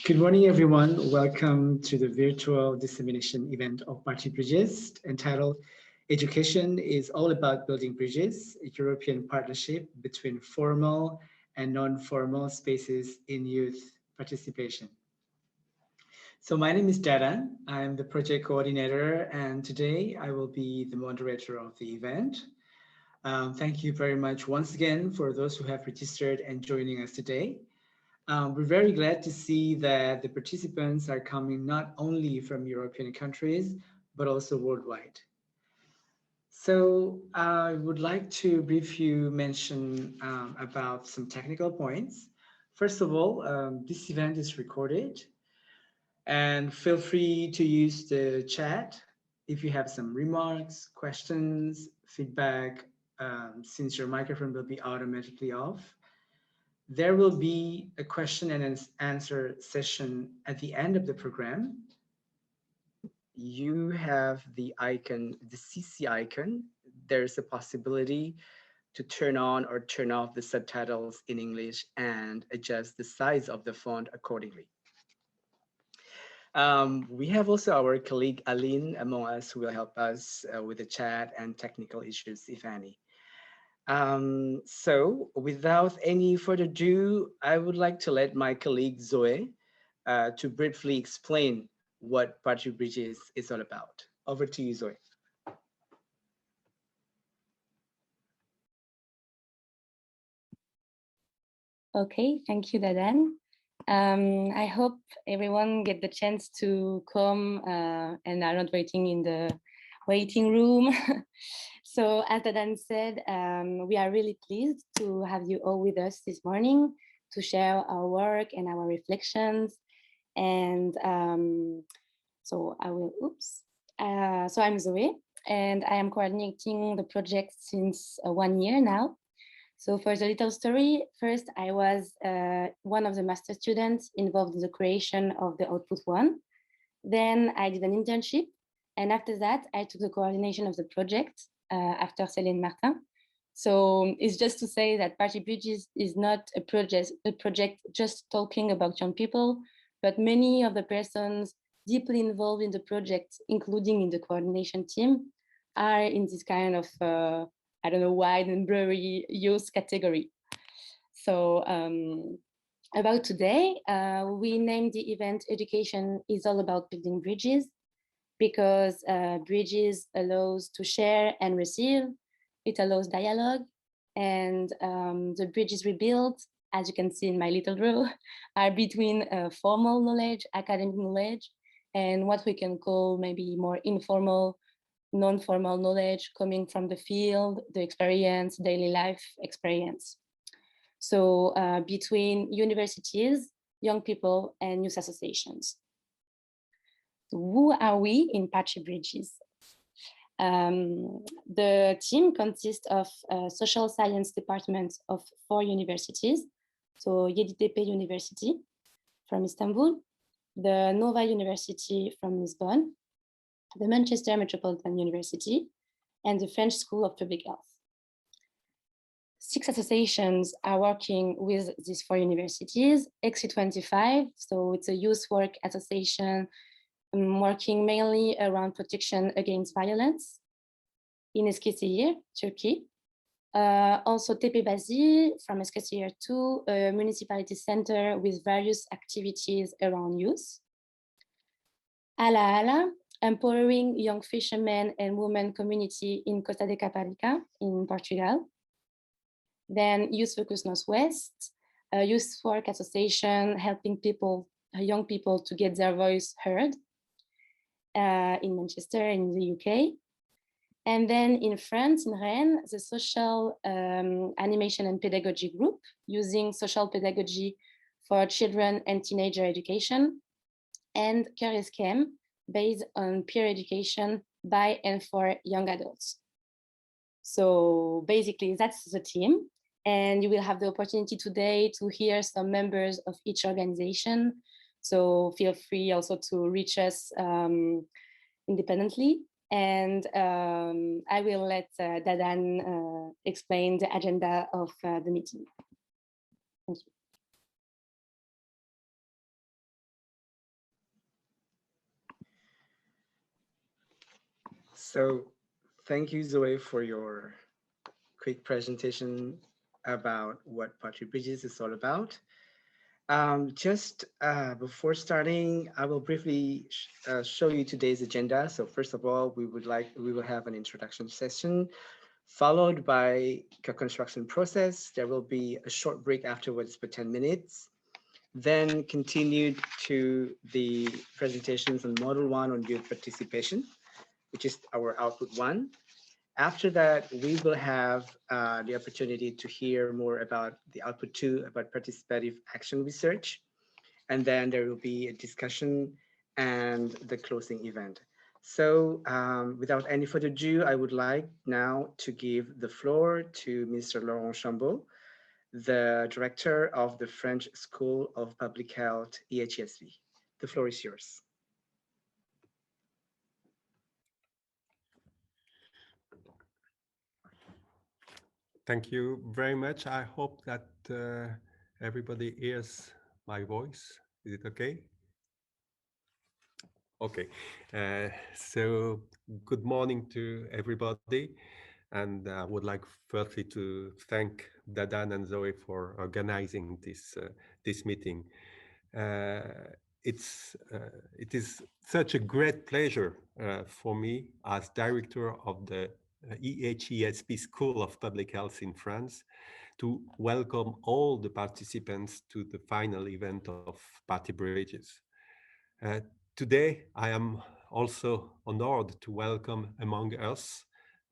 Good morning, everyone. Welcome to the virtual dissemination event of Partibridges entitled Education is All About Building Bridges, a European partnership between formal and non-formal spaces in youth participation. So my name is Daran. I'm the project coordinator, and today I will be the moderator of the event. Thank you very much once again for those who have registered and joining us today. We're very glad to see that the participants are coming not only from European countries, but also worldwide. So I would like to briefly mention about some technical points. First of all, this event is recorded, and feel free to use the chat if you have some remarks, questions, feedback, since your microphone will be automatically off. There will be a question and answer session at the end of the program. You have the icon, the CC icon. There's a possibility to turn on or turn off the subtitles in English and adjust the size of the font accordingly. We have also our colleague Aline among us who will help us with the chat and technical issues, if any. So without any further ado, I would like to let my colleague Zoe to briefly explain what Partibridges is all about. Over to you, Zoe. Okay, thank you, Dadan. I hope everyone get the chance to come and are not waiting in the waiting room. So as Dadan said, we are really pleased to have you all with us this morning to share our work and our reflections. And so I'm Zoe, and I am coordinating the project since 1 year now. So for the little story, first I was one of the master students involved in the creation of the Output One. Then I did an internship, and after that I took the coordination of the project after Céline Martin. So it's just to say that Partibridges is not a project just talking about young people, but many of the persons deeply involved in the project, including in the coordination team, are in this kind of I don't know, wide and blurry youth category. So about today, we named the event Education is All About Building Bridges, because bridges allows to share and receive. It allows dialogue, and the bridges we build, as you can see in my little row, are between formal knowledge, academic knowledge, and what we can call maybe more informal, non-formal knowledge coming from the field, the experience, daily life experience. So between universities, young people, and youth associations. Who are we in Partibridges? The team consists of social science departments of 4 universities. So Yeditepe University from Istanbul, the Nova University from Lisbon, the Manchester Metropolitan University, and the French School of Public Health. 6 associations are working with these 4 universities. XC25, so it's a youth work association working mainly around protection against violence in Eskişehir, Turkey. Also Tepebazi from Eskişehir 2, a municipality center with various activities around youth. Ala Ala, empowering young fishermen and women community in Costa de Caparica in Portugal. Then Youth Focus Northwest, a youth work association helping people, young people to get their voice heard in Manchester, in the UK. And then in France, in Rennes, the social animation and pedagogy group using social pedagogy for children and teenager education, and Curious Chem, based on peer education by and for young adults. So basically that's the team, and you will have the opportunity today to hear some members of each organization. So feel free also to reach us independently. And I will let Dadan explain the agenda of the meeting. Thank you. So thank you, Zoe, for your quick presentation about what Partly Bridges is all about. Just before starting, I will briefly show you today's agenda. So first of all, we will have an introduction session followed by a construction process. There will be a short break afterwards for 10 minutes, then continued to the presentations on Model 1 on youth participation, which is our output 1. After that, we will have the opportunity to hear more about the output 2, about participative action research. And then there will be a discussion and the closing event. So without any further ado, I would like now to give the floor to Mr. Laurent Chambaud, the director of the French School of Public Health, EHESV. The floor is yours. Thank you very much. I hope that everybody hears my voice. Is it okay? Okay. So good morning to everybody. And I would like firstly to thank Dadan and Zoe for organizing this meeting. Uh, it is such a great pleasure for me as director of the EHESP School of Public Health in France to welcome all the participants to the final event of Partibridges. Today, I am also honored to welcome among us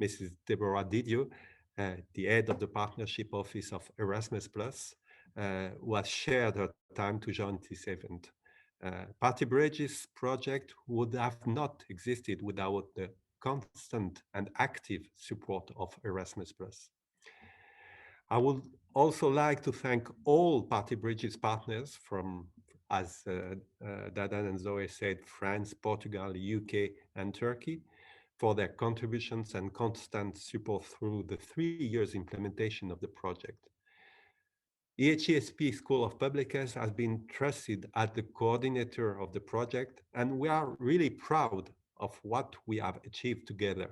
Mrs. Deborah Didio, the head of the Partnership Office of Erasmus+, who has shared her time to join this event. Partibridges project would have not existed without the constant and active support of Erasmus+. I would also like to thank all Partibridges partners from, as Dadan and Zoe said, France, Portugal, UK, and Turkey, for their contributions and constant support through the 3 years implementation of the project. EHESP School of Public Health has been trusted as the coordinator of the project, and we are really proud of what we have achieved together,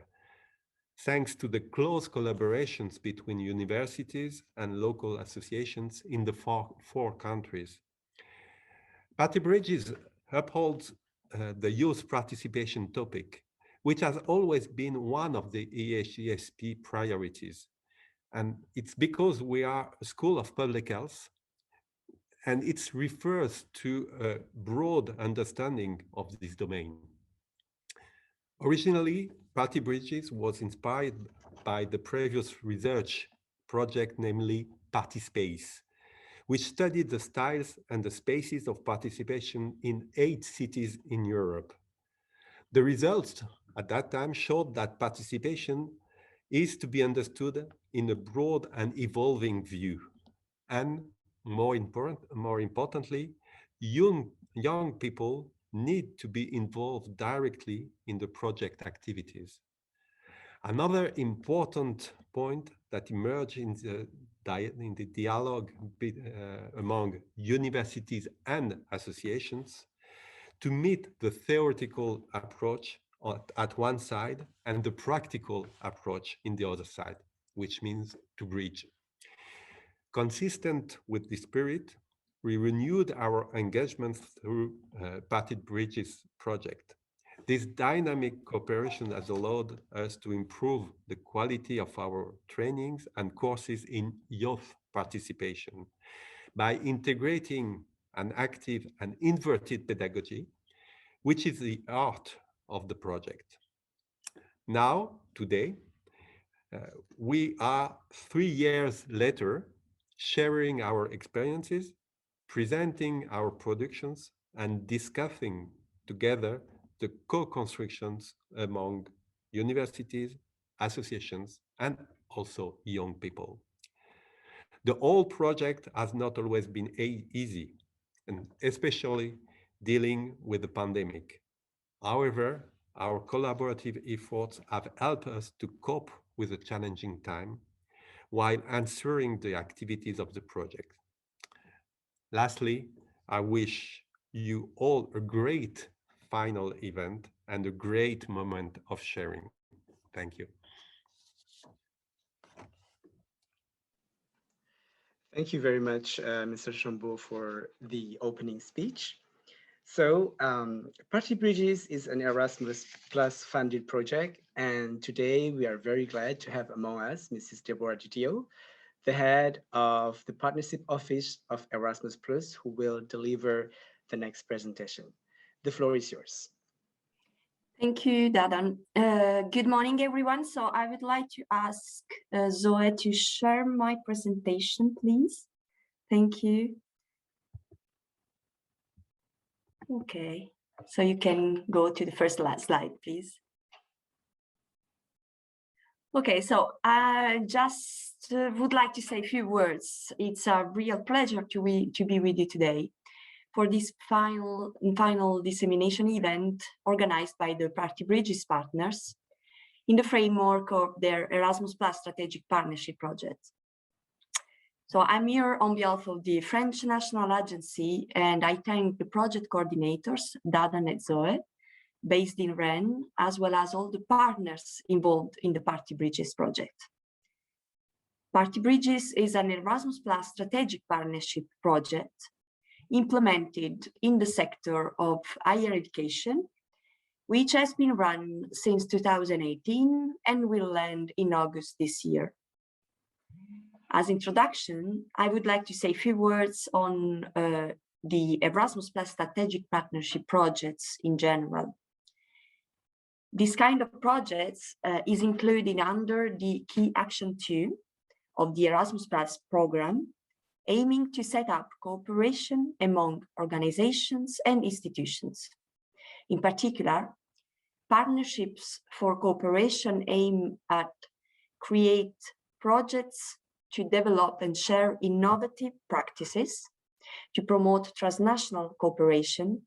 thanks to the close collaborations between universities and local associations in the four countries. Partibridges upholds the youth participation topic, which has always been one of the EHESP priorities. And it's because we are a school of public health, and it refers to a broad understanding of this domain. Originally, Partibridges was inspired by the previous research project, namely Partispace, which studied the styles and the spaces of participation in 8 cities in Europe. The results at that time showed that participation is to be understood in a broad and evolving view. And more importantly, young people need to be involved directly in the project activities. Another important point that emerged in the dialogue among universities and associations to meet the theoretical approach at one side and the practical approach in the other side, which means to bridge. Consistent with the spirit, we renewed our engagement through Partibridges project. This dynamic cooperation has allowed us to improve the quality of our trainings and courses in youth participation by integrating an active and inverted pedagogy, which is the art of the project. Now, today, we are 3 years later, sharing our experiences, presenting our productions, and discussing together the co-constructions among universities, associations, and also young people. The whole project has not always been easy, and especially dealing with the pandemic. However, our collaborative efforts have helped us to cope with a challenging time while answering the activities of the project. Lastly, I wish you all a great final event and a great moment of sharing. Thank you. Thank you very much, Mr. Chambaud, for the opening speech. So, Partibridges is an Erasmus Plus funded project, and today we are very glad to have among us Mrs. Deborah Didio, the head of the Partnership Office of Erasmus Plus, who will deliver the next presentation. The floor is yours. Thank you, Dadan. Good morning, everyone. So I would like to ask Zoe to share my presentation, please. Thank you. Okay, so you can go to the first slide, please. Okay, so I just would like to say a few words. It's a real pleasure to be with you today for this final dissemination event organized by the Partibridges partners in the framework of their Erasmus Plus Strategic Partnership project. So I'm here on behalf of the French National Agency, and I thank the project coordinators, Dadan and Zoe, based in Rennes, as well as all the partners involved in the Partibridges project. Partibridges is an Erasmus Plus strategic partnership project implemented in the sector of higher education, which has been run since 2018 and will end in August this year. As introduction, I would like to say a few words on the Erasmus Plus strategic partnership projects in general. This kind of projects is included under the Key Action 2 of the Erasmus Plus program, aiming to set up cooperation among organizations and institutions. In particular, partnerships for cooperation aim at create projects to develop and share innovative practices, to promote transnational cooperation,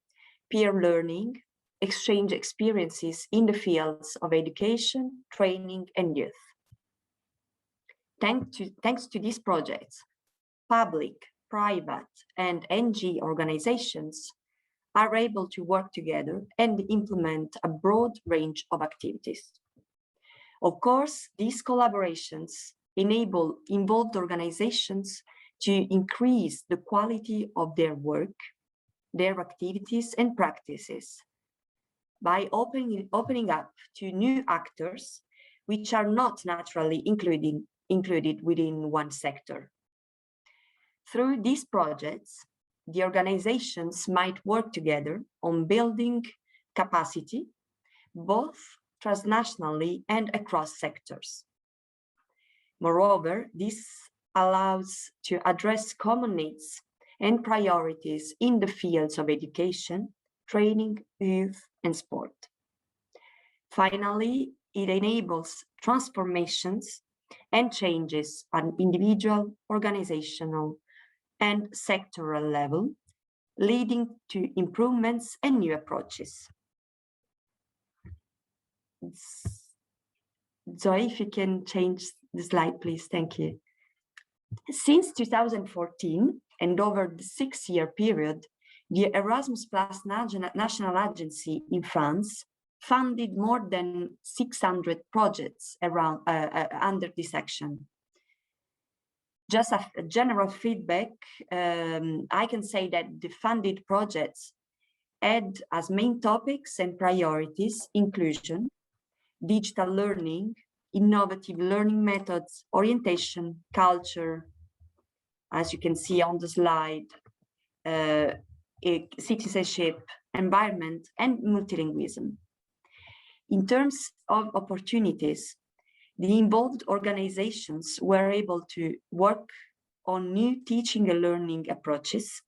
peer learning, exchange experiences in the fields of education, training, and youth. Thanks to these projects, public, private, and NGO organizations are able to work together and implement a broad range of activities. Of course, these collaborations enable involved organizations to increase the quality of their work, their activities and practices by opening up to new actors which are not naturally included within one sector. Through these projects, the organizations might work together on building capacity, both transnationally and across sectors. Moreover, this allows to address common needs and priorities in the fields of education, training, youth, and sport. Finally, it enables transformations and changes at individual, organizational, and sectoral level, leading to improvements and new approaches. So if you can change the slide, please, thank you. Since 2014 and over the 6-year period, the Erasmus Plus National Agency in France funded more than 600 projects around under this action. Just a general feedback, I can say that the funded projects had as main topics and priorities inclusion, digital learning, innovative learning methods, orientation, culture, as you can see on the slide, citizenship, environment, and multilingualism. In terms of opportunities, the involved organizations were able to work on new teaching and learning approaches,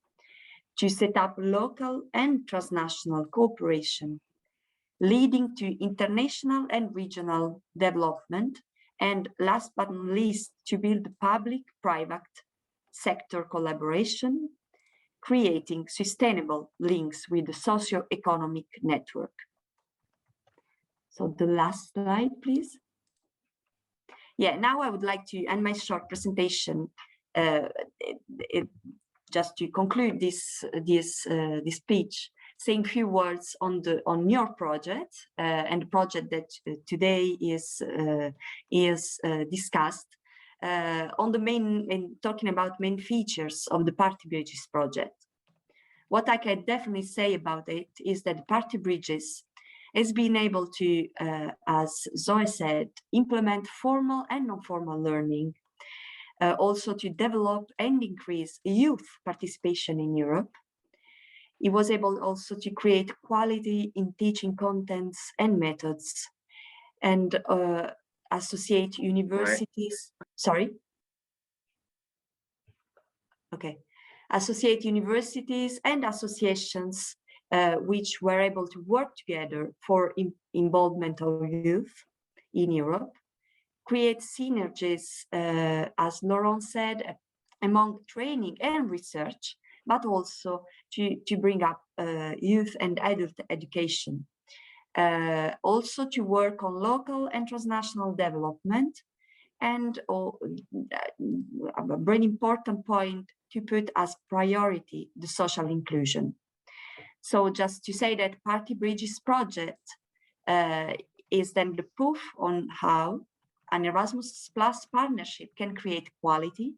to set up local and transnational cooperation, leading to international and regional development, and last but not least, to build public-private sector collaboration, creating sustainable links with the socio-economic network. So the last slide, please. Yeah, now I would like to end my short presentation just to conclude this speech, saying a few words on your project and the project that today is discussed on the main, talking about main features of the Partibridges project. What I can definitely say about it is that Partibridges has been able to, as Zoe said, implement formal and non-formal learning, also to develop and increase youth participation in Europe. It was able also to create quality in teaching contents and methods, and associate universities, associate universities and associations which were able to work together for involvement of youth in Europe, create synergies, as Laurent said, among training and research, but also to bring up youth and adult education. Also to work on local and transnational development, and a very important point, to put as priority the social inclusion. So just to say that Partibridges project is then the proof on how an Erasmus Plus partnership can create quality,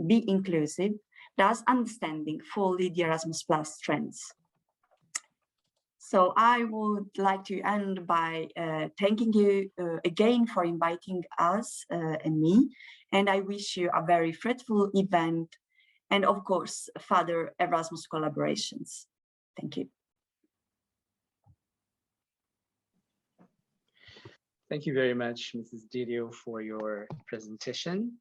be inclusive, thus understanding fully the Erasmus Plus trends. So I would like to end by thanking you again for inviting us and me, and I wish you a very fruitful event and of course further Erasmus collaborations. Thank you. Thank you very much, Mrs. Didio, for your presentation.